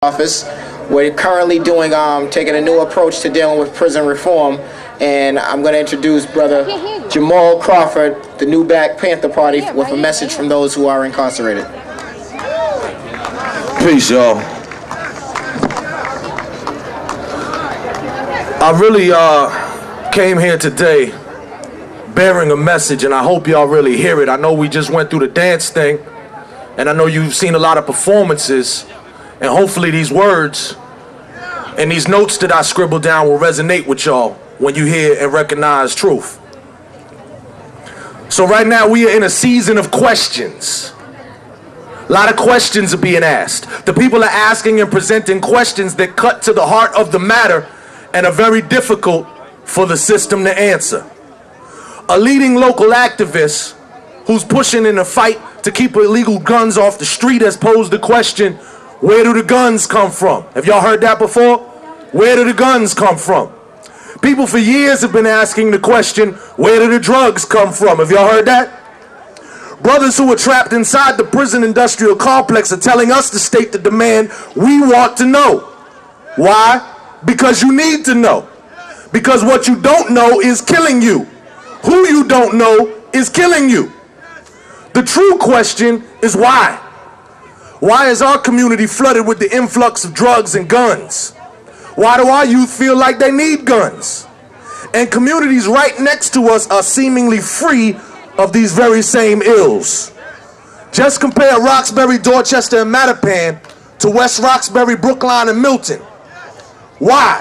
office. We're currently taking a new approach to dealing with prison reform, and I'm going to introduce Brother Jamal Crawford, the new Black Panther Party, with a message from those who are incarcerated. Peace, y'all. I really came here today bearing a message, and I hope y'all really hear it. I know we just went through the dance thing, and I know you've seen a lot of performances, and hopefully these words and these notes that I scribbled down will resonate with y'all when you hear and recognize truth. So right now we are in a season of questions. A lot of questions are being asked. The people are asking and presenting questions that cut to the heart of the matter and are very difficult for the system to answer. A leading local activist who's pushing in a fight to keep illegal guns off the street has posed the question, where do the guns come from? Have y'all heard that before? Where do the guns come from? People for years have been asking the question, where do the drugs come from? Have y'all heard that? Brothers who are trapped inside the prison industrial complex are telling us to state the demand we want to know. Why? Because you need to know. Because what you don't know is killing you. Who you don't know is killing you. The true question is why? Why is our community flooded with the influx of drugs and guns? Why do our youth feel like they need guns? And communities right next to us are seemingly free of these very same ills. Just compare Roxbury, Dorchester, and Mattapan to West Roxbury, Brookline, and Milton. Why?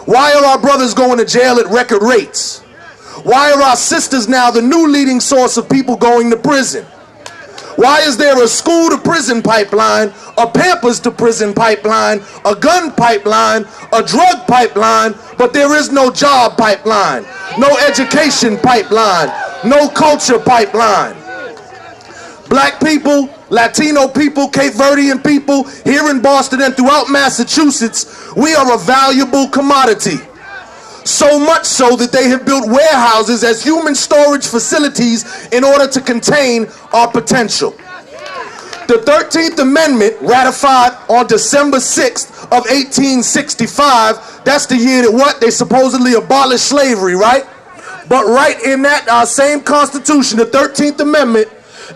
Why are our brothers going to jail at record rates? Why are our sisters now the new leading source of people going to prison? Why is there a school to prison pipeline, a Pampers to prison pipeline, a gun pipeline, a drug pipeline, but there is no job pipeline, no education pipeline, no culture pipeline? Black people, Latino people, Cape Verdean people, here in Boston and throughout Massachusetts, we are a valuable commodity. So much so that they have built warehouses as human storage facilities in order to contain our potential. The 13th Amendment, ratified on December 6th of 1865, that's the year that what? They supposedly abolished slavery, right? But right in that same Constitution, the 13th Amendment,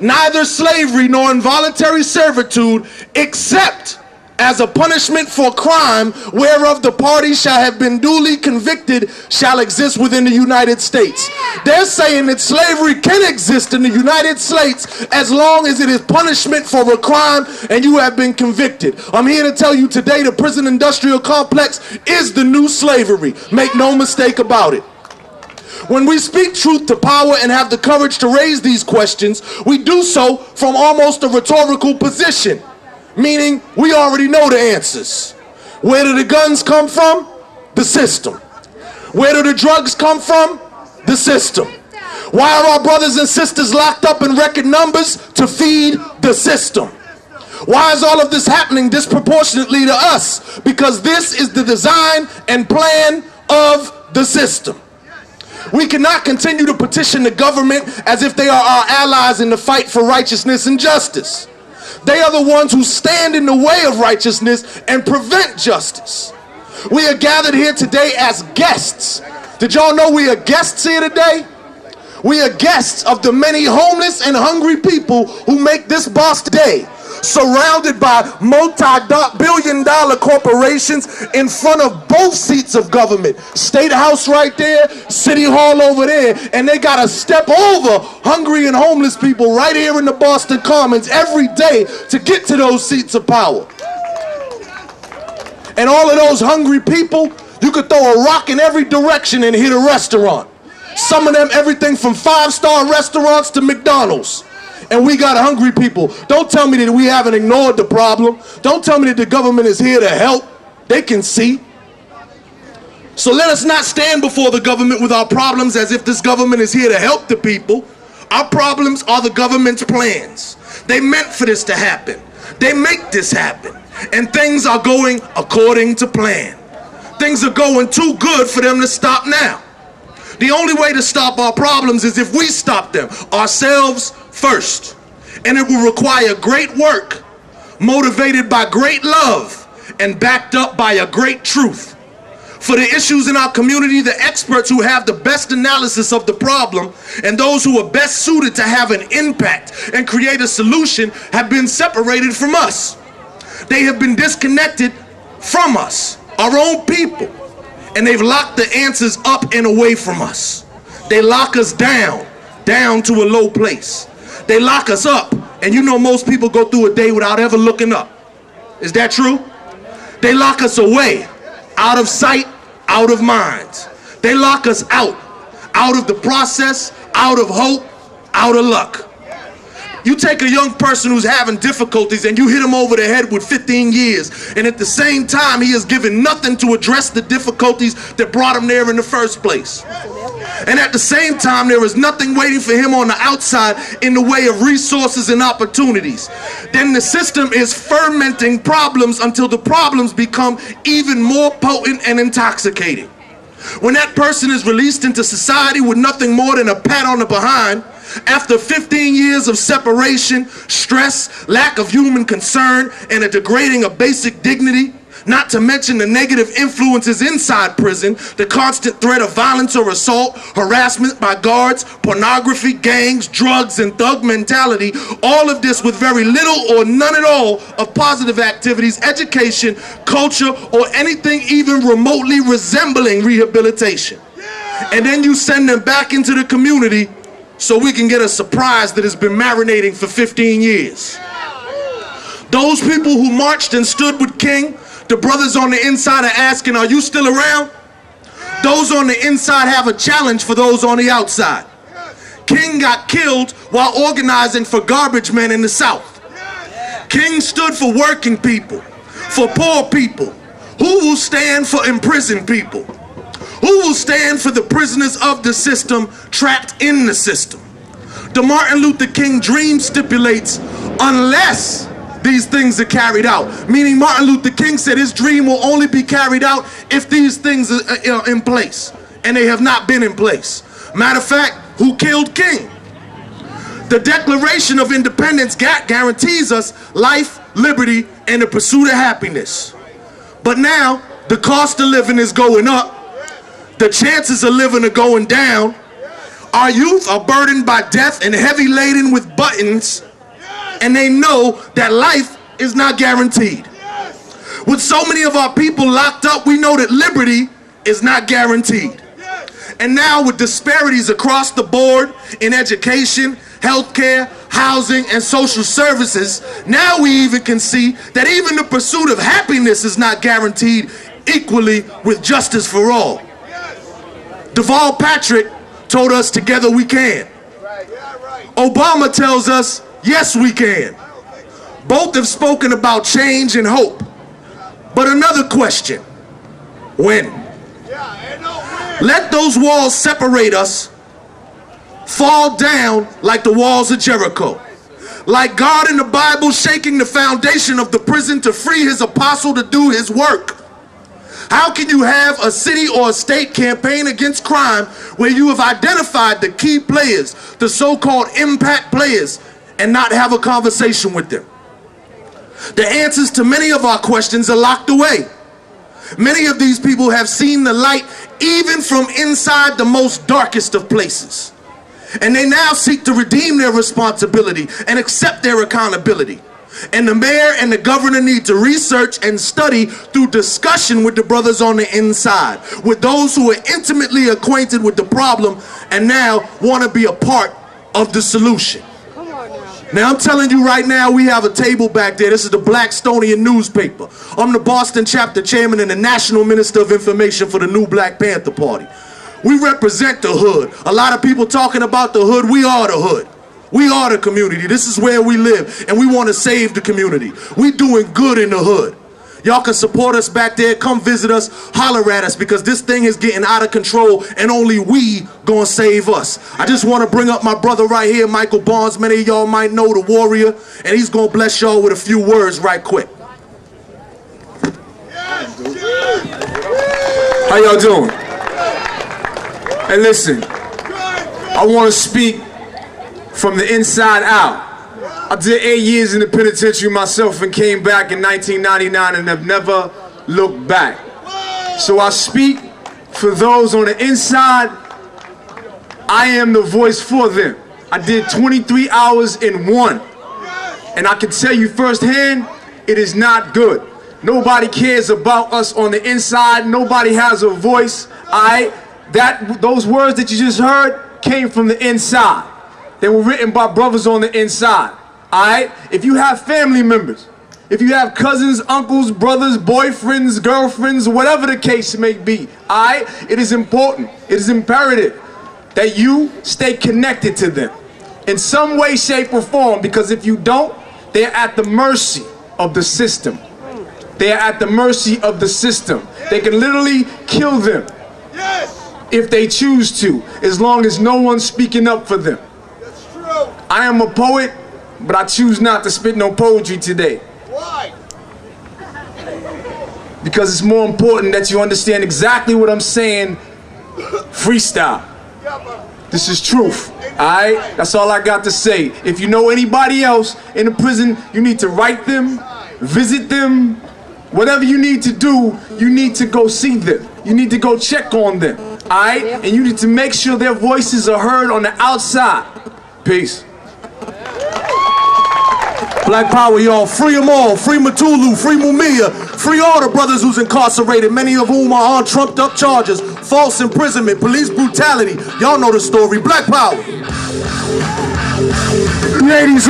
neither slavery nor involuntary servitude, except as a punishment for crime whereof the party shall have been duly convicted, shall exist within the United States. They're saying that slavery can exist in the United States as long as it is punishment for a crime and you have been convicted. I'm here to tell you today the prison industrial complex is the new slavery. Make no mistake about it. When we speak truth to power and have the courage to raise these questions, we do so from almost a rhetorical position. Meaning, we already know the answers. Where do the guns come from? The system. Where do the drugs come from? The system. Why are our brothers and sisters locked up in record numbers? To feed the system. Why is all of this happening disproportionately to us? Because this is the design and plan of the system. We cannot continue to petition the government as if they are our allies in the fight for righteousness and justice. They are the ones who stand in the way of righteousness and prevent justice. We are gathered here today as guests. Did y'all know we are guests here today? We are guests of the many homeless and hungry people who make this Boston day, surrounded by multi-billion-dollar corporations in front of both seats of government. State House right there, City Hall over there, and they gotta step over hungry and homeless people right here in the Boston Commons every day to get to those seats of power. And all of those hungry people, you could throw a rock in every direction and hit a restaurant. Some of them, everything from 5-star restaurants to McDonald's. And we got hungry people. Don't tell me that we haven't ignored the problem. Don't tell me that the government is here to help. They can see. So let us not stand before the government with our problems as if this government is here to help the people. Our problems are the government's plans. They meant for this to happen. They make this happen. And things are going according to plan. Things are going too good for them to stop now. The only way to stop our problems is if we stop them, ourselves first. And it will require great work, motivated by great love, and backed up by a great truth. For the issues in our community, the experts who have the best analysis of the problem and those who are best suited to have an impact and create a solution have been separated from us. They have been disconnected from us, our own people, and they've locked the answers up and away from us. They lock us down to a low place. They lock us up, and you know most people go through a day without ever looking up. Is that true? They lock us away, out of sight, out of mind. They lock us out of the process, out of hope, out of luck. You take a young person who's having difficulties and you hit him over the head with 15 years, and at the same time he has given nothing to address the difficulties that brought him there in the first place. And at the same time, there is nothing waiting for him on the outside in the way of resources and opportunities. Then the system is fermenting problems until the problems become even more potent and intoxicating. When that person is released into society with nothing more than a pat on the behind, after 15 years of separation, stress, lack of human concern, and a degrading of basic dignity, not to mention the negative influences inside prison, the constant threat of violence or assault, harassment by guards, pornography, gangs, drugs, and thug mentality, all of this with very little or none at all of positive activities, education, culture, or anything even remotely resembling rehabilitation. And then you send them back into the community so we can get a surprise that has been marinating for 15 years. Those people who marched and stood with King, the brothers on the inside are asking, are you still around? Those on the inside have a challenge for those on the outside. King got killed while organizing for garbage men in the South. King stood for working people, for poor people. Who will stand for imprisoned people? Who will stand for the prisoners of the system trapped in the system? The Martin Luther King dream stipulates unless these things are carried out. Meaning Martin Luther King said his dream will only be carried out if these things are in place. And they have not been in place. Matter of fact, who killed King? The Declaration of Independence guarantees us life, liberty, and the pursuit of happiness. But now, the cost of living is going up. The chances of living are going down. Our youth are burdened by death and heavy laden with buttons, and they know that life is not guaranteed. With so many of our people locked up, we know that liberty is not guaranteed. And now with disparities across the board in education, healthcare, housing, and social services, now we even can see that even the pursuit of happiness is not guaranteed equally with justice for all. Deval Patrick told us together we can. Obama tells us yes we can. Both have spoken about change and hope. But another question, when? Let those walls separate us fall down like the walls of Jericho. Like God in the Bible shaking the foundation of the prison to free his apostle to do his work. How can you have a city or a state campaign against crime where you have identified the key players, the so-called impact players, and not have a conversation with them? The answers to many of our questions are locked away. Many of these people have seen the light even from inside the most darkest of places. And they now seek to redeem their responsibility and accept their accountability. And the mayor and the governor need to research and study through discussion with the brothers on the inside, with those who are intimately acquainted with the problem and now want to be a part of the solution. Now I'm telling you right now, we have a table back there. This is the Blackstonian newspaper. I'm the Boston chapter chairman and the national minister of information for the new Black Panther Party. We represent the hood. A lot of people talking about the hood. We are the hood. We are the community. This is where we live, and we want to save the community. We doing good in the hood. Y'all can support us back there. Come visit us. Holler at us, because this thing is getting out of control, and only we gonna save us. I just want to bring up my brother right here, Michael Barnes. Many of y'all might know, the warrior, and he's gonna bless y'all with a few words right quick. How y'all doing? Hey, listen, I want to speak from the inside out. I did 8 years in the penitentiary myself and came back in 1999 and have never looked back. So I speak for those on the inside. I am the voice for them. I did 23 hours in one. And I can tell you firsthand, it is not good. Nobody cares about us on the inside. Nobody has a voice. Those words that you just heard came from the inside. They were written by brothers on the inside. If you have family members, if you have cousins, uncles, brothers, boyfriends, girlfriends, whatever the case may be, it is important, it is imperative that you stay connected to them in some way, shape, or form, because if you don't, they're at the mercy of the system. They are at the mercy of the system. They can literally kill them if they choose to, as long as no one's speaking up for them. That's true. I am a poet, but I choose not to spit no poetry today. Why? Because it's more important that you understand exactly what I'm saying. Freestyle. Yeah, but This is truth. Alright? That's all I got to say. If you know anybody else in the prison, you need to write them, visit them. Whatever you need to do, you need to go see them. You need to go check on them. Alright? And you need to make sure their voices are heard on the outside. Peace. Black Power, y'all. Free them all. Free Matulu. Free Mumia. Free all the brothers who's incarcerated, many of whom are on trumped up charges, false imprisonment, police brutality. Y'all know the story. Black Power. Ladies